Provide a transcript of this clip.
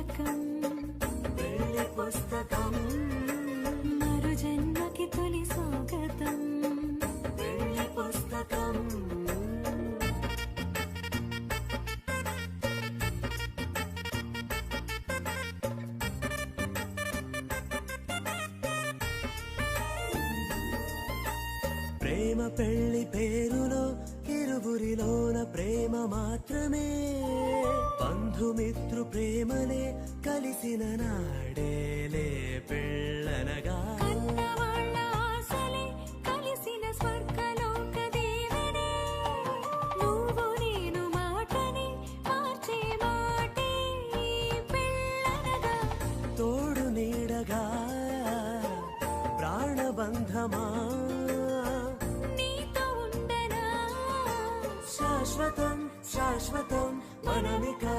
పుస్తకం పెళ్లి పుస్తకం మరు జన్మకి తొలి స్వాగతం పెళ్లి పుస్తకం ప్రేమ పెళ్లి పేరులో ఇరువురిలోన ప్రేమ మాత్రమే బంధుమిత్రు ప్రేమలే కలిసిన నాడేలే పెళ్ళనగా కన్నవాళ్ళ ఆశలే కలిసిన స్వర్గలోక దేవుడే నువ్వు నేను మాటని మార్చే మాటే పెళ్ళనగా తోడు నీడగా ప్రాణబంధమా శాశ్వతం శాశ్వతం మనమికా